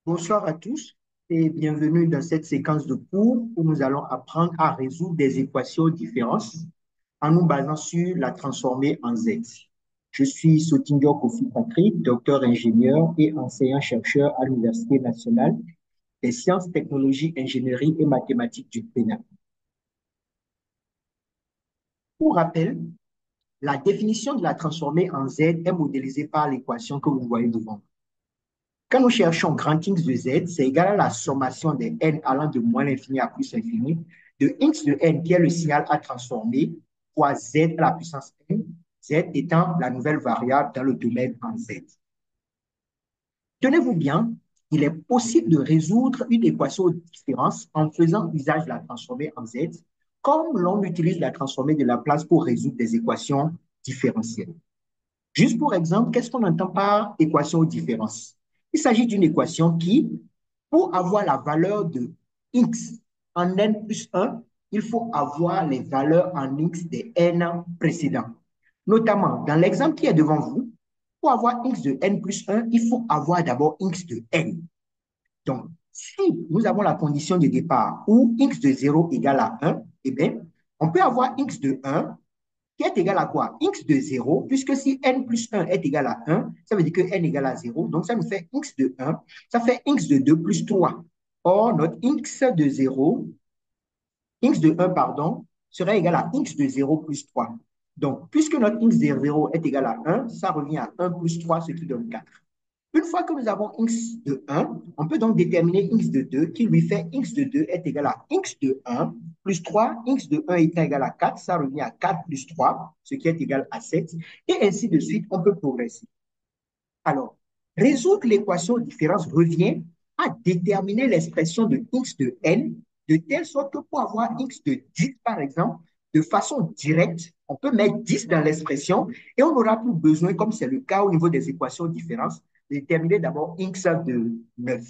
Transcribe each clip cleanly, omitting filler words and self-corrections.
Bonsoir à tous et bienvenue dans cette séquence de cours où nous allons apprendre à résoudre des équations différentes en nous basant sur la transformée en Z. Je suis Sotindio Kofi Patrick, docteur ingénieur et enseignant-chercheur à l'Université nationale des sciences, technologies, ingénierie et mathématiques du Bénin. Pour rappel, la définition de la transformée en Z est modélisée par l'équation que vous voyez devant vous. Quand nous cherchons grand X de Z, c'est égal à la sommation des n allant de moins l'infini à plus l'infini, de x de n qui est le signal à transformer, fois Z à la puissance n, Z étant la nouvelle variable dans le domaine en Z. Tenez-vous bien, il est possible de résoudre une équation de différence en faisant usage de la transformée en Z, comme l'on utilise la transformée de Laplace pour résoudre des équations différentielles. Juste pour exemple, qu'est-ce qu'on entend par équation de différence? Il s'agit d'une équation qui, pour avoir la valeur de x en n plus 1, il faut avoir les valeurs en x des n précédents. Notamment, dans l'exemple qui est devant vous, pour avoir x de n plus 1, il faut avoir d'abord x de n. Donc, si nous avons la condition de départ où x de 0 égale à 1, eh bien, on peut avoir x de 1 qui est égal à quoi? X de 0, puisque si n plus 1 est égal à 1, ça veut dire que n égale à 0, donc ça nous fait x de 1, ça fait x de 2 plus 3. Or, notre x de 0, x de 1, pardon, serait égal à x de 0 plus 3. Donc, puisque notre x de 0 est égal à 1, ça revient à 1 plus 3, ce qui donne 4. Une fois que nous avons x de 1, on peut donc déterminer x de 2 qui lui fait x de 2 est égal à x de 1 plus 3, x de 1 étant égal à 4, ça revient à 4 plus 3, ce qui est égal à 7, et ainsi de suite, on peut progresser. Alors, résoudre l'équation de différence revient à déterminer l'expression de x de n, de telle sorte que pour avoir x de 10, par exemple, de façon directe, on peut mettre 10 dans l'expression et on n'aura plus besoin, comme c'est le cas au niveau des équations de différence, de déterminer d'abord x de 9.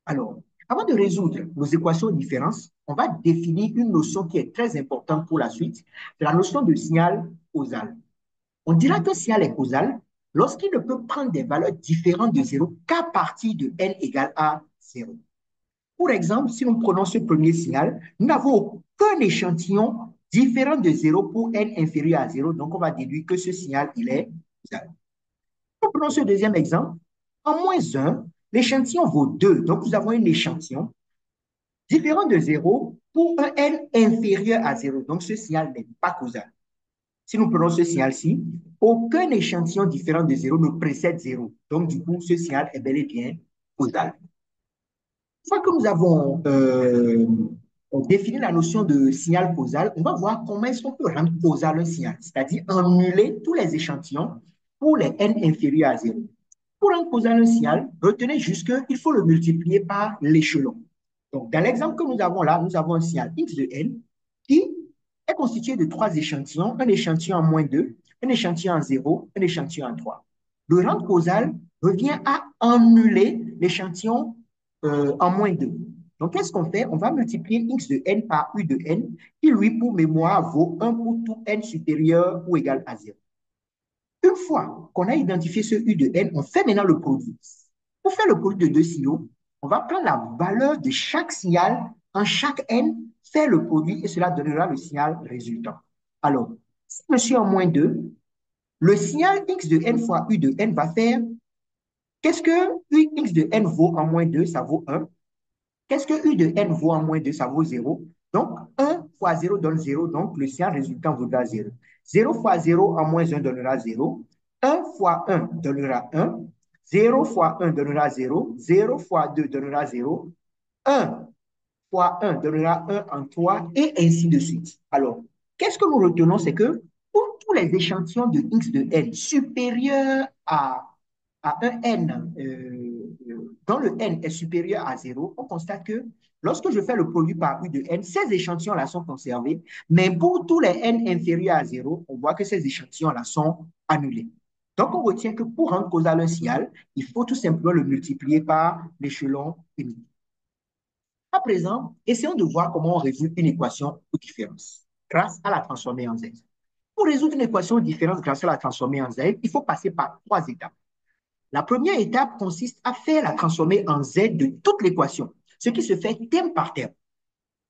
Alors, avant de résoudre nos équations de différence, on va définir une notion qui est très importante pour la suite, c'est la notion de signal causal. On dira que signal est causal lorsqu'il ne peut prendre des valeurs différentes de 0 qu'à partir de n égale à 0. Pour exemple, si nous prenons ce premier signal, nous n'avons aucun échantillon différent de 0 pour n inférieur à 0, donc on va déduire que ce signal, il est causal. Nous prenons ce deuxième exemple. En moins 1, l'échantillon vaut 2, donc nous avons un échantillon différent de 0 pour un n inférieur à 0, donc ce signal n'est pas causal. Si nous prenons ce signal-ci, aucun échantillon différent de 0 ne précède 0. Donc, du coup, ce signal est bel et bien causal. Une fois que nous avons défini la notion de signal causal, on va voir comment est-ce qu'on peut rendre causal un signal, c'est-à-dire annuler tous les échantillons pour les n inférieurs à 0. Pour rendre causal un signal, retenez juste qu'il faut le multiplier par l'échelon. Donc, dans l'exemple que nous avons là, nous avons un signal x de n qui est constitué de trois échantillons, un échantillon en moins 2, un échantillon en 0, un échantillon en 3. Le rang causal revient à annuler l'échantillon en moins 2. Donc, qu'est-ce qu'on fait? On va multiplier x de n par u de n, qui, lui, pour mémoire, vaut 1 pour tout n supérieur ou égal à 0. Une fois qu'on a identifié ce u de n, on fait maintenant le produit. Pour faire le produit de deux signaux, on va prendre la valeur de chaque signal en chaque n, faire le produit et cela donnera le signal résultant. Alors, si je suis en moins 2, le signal x de n fois u de n va faire, qu'est-ce que x de n vaut en moins 2? Ça vaut 1. Qu'est-ce que u de n vaut en moins 2? Ça vaut 0. Donc, 1 fois 0 donne 0, donc le signal résultant vaudra 0. 0 fois 0 en moins 1 donnera 0. 1 fois 1 donnera 1. 0 fois 1 donnera 0. 0 fois 2 donnera 0. 1 fois 1 donnera 1 en 3 et ainsi de suite. Alors, qu'est-ce que nous retenons? C'est que pour tous les échantillons de x de n supérieurs à un n, dont le n est supérieur à 0, on constate que lorsque je fais le produit par u de n, ces échantillons-là sont conservés, mais pour tous les n inférieurs à 0, on voit que ces échantillons-là sont annulés. Donc, on retient que pour rendre causal un signal, il faut tout simplement le multiplier par l'échelon unique. À présent, essayons de voir comment on résout une équation de différence grâce à la transformée en Z. Pour résoudre une équation de différence grâce à la transformée en Z, il faut passer par trois étapes. La première étape consiste à faire la transformer en z de toute l'équation, ce qui se fait terme par terme.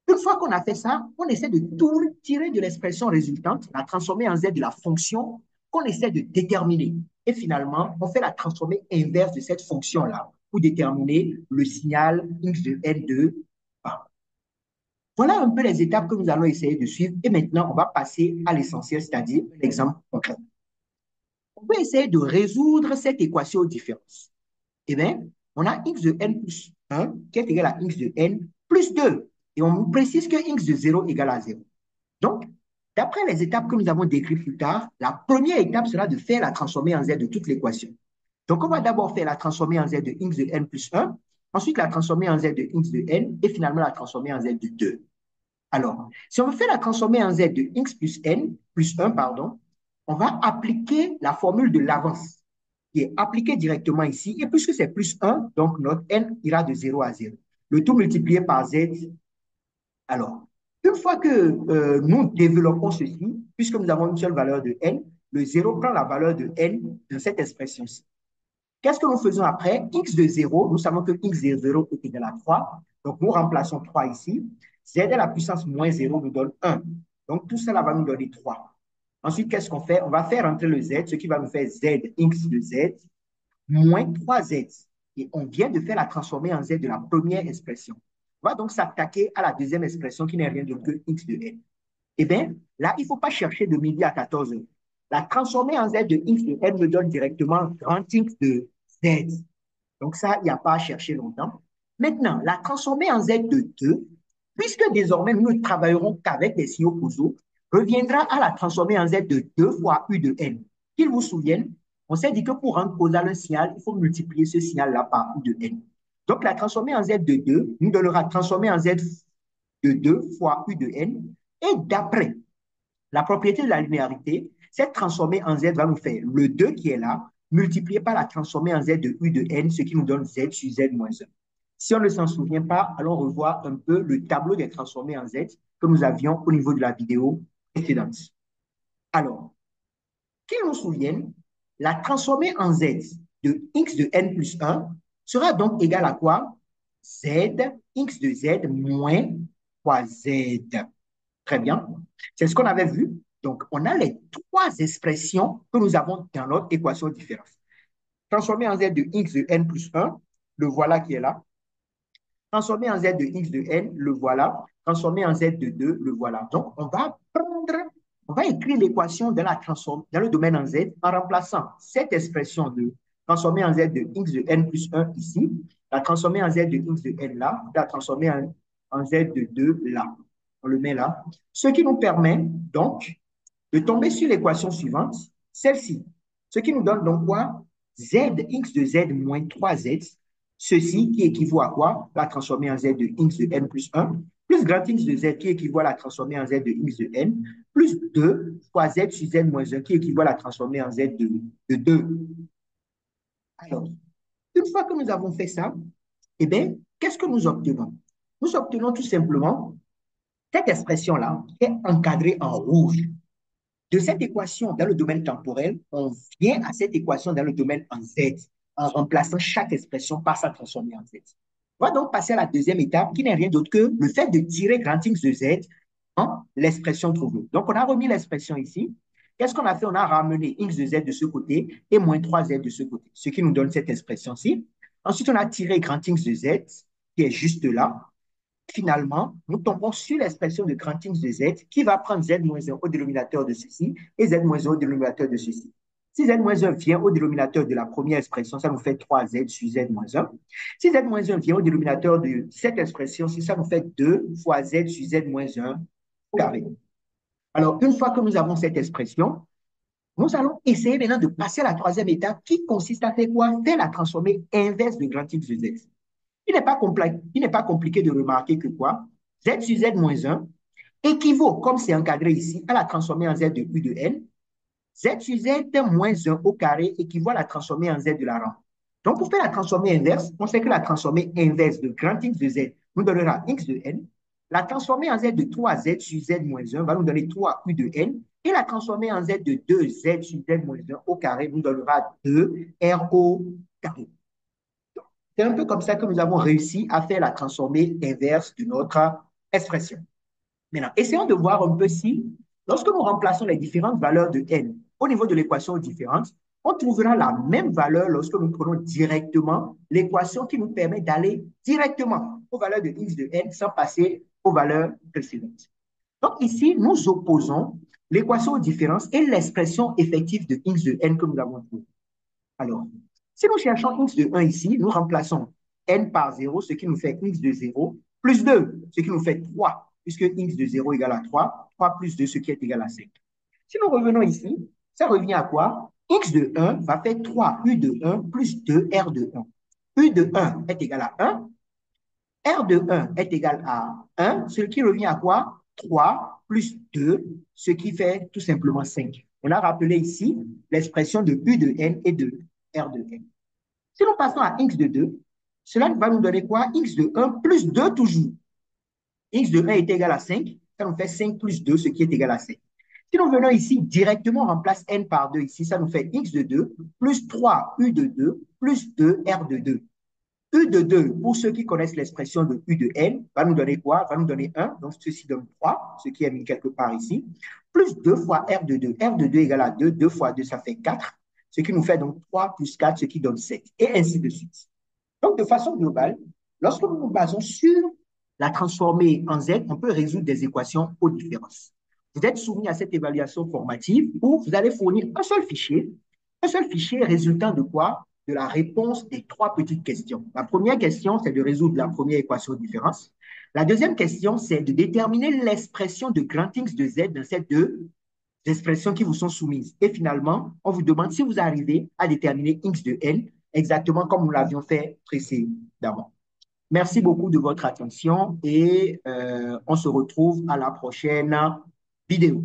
Une fois qu'on a fait ça, on essaie de tout tirer de l'expression résultante, la transformer en z de la fonction qu'on essaie de déterminer. Et finalement, on fait la transformée inverse de cette fonction-là pour déterminer le signal x de n de A. Voilà un peu les étapes que nous allons essayer de suivre. Et maintenant, on va passer à l'essentiel, c'est-à-dire l'exemple concret. On peut essayer de résoudre cette équation aux différences. Eh bien, on a x de n plus 1 qui est égal à x de n plus 2. Et on précise que x de 0 égale à 0. Donc, d'après les étapes que nous avons décrites plus tard, la première étape sera de faire la transformée en z de toute l'équation. Donc, on va d'abord faire la transformée en z de x de n plus 1, ensuite la transformée en z de x de n, et finalement la transformée en z de 2. Alors, si on fait la transformée en z de x plus n, plus 1, pardon, on va appliquer la formule de l'avance, qui est appliquée directement ici, et puisque c'est plus 1, donc notre n ira de 0 à 0. Le tout multiplié par z. Alors, une fois que nous développons ceci, puisque nous avons une seule valeur de n, le 0 prend la valeur de n dans cette expression-ci. Qu'est-ce que nous faisons après? X de 0, nous savons que x de 0 est égal à 3. Donc, nous remplaçons 3 ici. Z à la puissance moins 0 nous donne 1. Donc, tout cela va nous donner 3. Ensuite, qu'est-ce qu'on fait? On va faire entrer le z, ce qui va nous faire z, x de z, moins 3z. Et on vient de faire la transformée en z de la première expression. On va donc s'attaquer à la deuxième expression qui n'est rien d'autre que x de n. Eh bien, là, il ne faut pas chercher de midi à 14 heures. La transformée en z de x de n me donne directement grand x de z. Donc ça, il n'y a pas à chercher longtemps. Maintenant, la transformée en z de 2, puisque désormais nous ne travaillerons qu'avec des signaux causaux, reviendra à la transformée en z de 2 fois u de n. Qu'ils vous souviennent, on s'est dit que pour rendre causal un signal, il faut multiplier ce signal-là par u de n. Donc la transformée en z de 2 nous donnera transformée en z de 2 fois u de n. Et d'après la propriété de la linéarité, cette transformée en z va nous faire le 2 qui est là, multiplié par la transformée en z de u de n, ce qui nous donne z sur z moins 1. Si on ne s'en souvient pas, allons revoir un peu le tableau des transformées en z que nous avions au niveau de la vidéo précédente. Alors, qu'ils nous souviennent, la transformée en z de x de n plus 1 sera donc égale à quoi? Z, x de z moins 3z. Très bien. C'est ce qu'on avait vu. Donc, on a les trois expressions que nous avons dans notre équation de différence. Transformer en z de x de n plus 1, le voilà qui est là. Transformer en z de x de n, le voilà. Transformer en z de 2, le voilà. Donc, on va écrire l'équation dans le domaine en z en remplaçant cette expression de transformer en z de x de n plus 1 ici, la transformer en z de x de n là, la transformer en z de 2 là. On le met là. Ce qui nous permet donc de tomber sur l'équation suivante, celle-ci. Ce qui nous donne donc quoi? Z, x de z moins 3z. Ceci qui équivaut à quoi? La transformer en z de x de n plus 1, plus grand x de z qui équivaut à la transformer en z de x de n, plus 2 fois z sur z moins 1 qui équivaut à la transformer en z de 2. Alors, une fois que nous avons fait ça, eh bien, qu'est-ce que nous obtenons? Nous obtenons tout simplement cette expression-là est encadrée en rouge. De cette équation dans le domaine temporel, on vient à cette équation dans le domaine en Z, en remplaçant chaque expression par sa transformée en Z. On va donc passer à la deuxième étape, qui n'est rien d'autre que le fait de tirer grand X de Z en l'expression trouvée. Donc, on a remis l'expression ici. Qu'est-ce qu'on a fait? On a ramené X de Z de ce côté et moins 3Z de ce côté, ce qui nous donne cette expression-ci. Ensuite, on a tiré grand X de Z, qui est juste là. Finalement, nous tombons sur l'expression de grand X de Z qui va prendre Z moins 1 au dénominateur de ceci et Z moins 1 au dénominateur de ceci. Si Z moins 1 vient au dénominateur de la première expression, ça nous fait 3Z sur Z moins 1. Si Z moins 1 vient au dénominateur de cette expression, ça nous fait 2 fois Z sur Z moins 1 au carré. Alors, une fois que nous avons cette expression, nous allons essayer maintenant de passer à la troisième étape qui consiste à faire quoi? Faire la transformée inverse de grand X de Z. Il n'est pas compliqué de remarquer que quoi? Z sur Z moins 1 équivaut, comme c'est encadré ici, à la transformée en Z de U de N. Z sur Z moins 1 au carré équivaut à la transformée en Z de la rampe. Donc, pour faire la transformée inverse, on sait que la transformée inverse de grand X de Z nous donnera X de N. La transformée en Z de 3Z sur Z moins 1 va nous donner 3U de N. Et la transformée en Z de 2Z sur Z moins 1 au carré nous donnera 2 RO carré. C'est un peu comme ça que nous avons réussi à faire la transformée inverse de notre expression. Maintenant, essayons de voir un peu si, lorsque nous remplaçons les différentes valeurs de n au niveau de l'équation différente, on trouvera la même valeur lorsque nous prenons directement l'équation qui nous permet d'aller directement aux valeurs de x de n sans passer aux valeurs précédentes. Donc ici, nous opposons l'équation de différence et l'expression effective de x de n que nous avons trouvée. Alors, si nous cherchons x de 1 ici, nous remplaçons n par 0, ce qui nous fait x de 0, plus 2, ce qui nous fait 3, puisque x de 0 égale à 3, 3 plus 2, ce qui est égal à 5. Si nous revenons ici, ça revient à quoi? X de 1 va faire 3 U de 1 plus 2 R de 1. U de 1 est égal à 1, R de 1 est égal à 1, ce qui revient à quoi? 3 plus 2, ce qui fait tout simplement 5. On a rappelé ici l'expression de U de n et de R de n. Si nous passons à x de 2, cela va nous donner quoi? X de 1 plus 2 toujours. X de 1 est égal à 5, ça nous fait 5 plus 2, ce qui est égal à 5. Si nous venons ici, directement, on remplace n par 2 ici, ça nous fait x de 2 plus 3 u de 2 plus 2 r de 2. U de 2, pour ceux qui connaissent l'expression de U de n, va nous donner quoi? Va nous donner 1, donc ceci donne 3, ce qui est mis quelque part ici, plus 2 fois R de 2. R de 2 égale à 2, 2 fois 2, ça fait 4, ce qui nous fait donc 3 plus 4, ce qui donne 7, et ainsi de suite. Donc, de façon globale, lorsque nous nous basons sur la transformée en Z, on peut résoudre des équations aux différences. Vous êtes soumis à cette évaluation formative où vous allez fournir un seul fichier résultant de quoi? De la réponse des trois petites questions. La première question, c'est de résoudre la première équation de différence. La deuxième question, c'est de déterminer l'expression de grand X de Z dans ces deux expressions qui vous sont soumises. Et finalement, on vous demande si vous arrivez à déterminer X de N exactement comme nous l'avions fait précédemment. Merci beaucoup de votre attention et on se retrouve à la prochaine vidéo.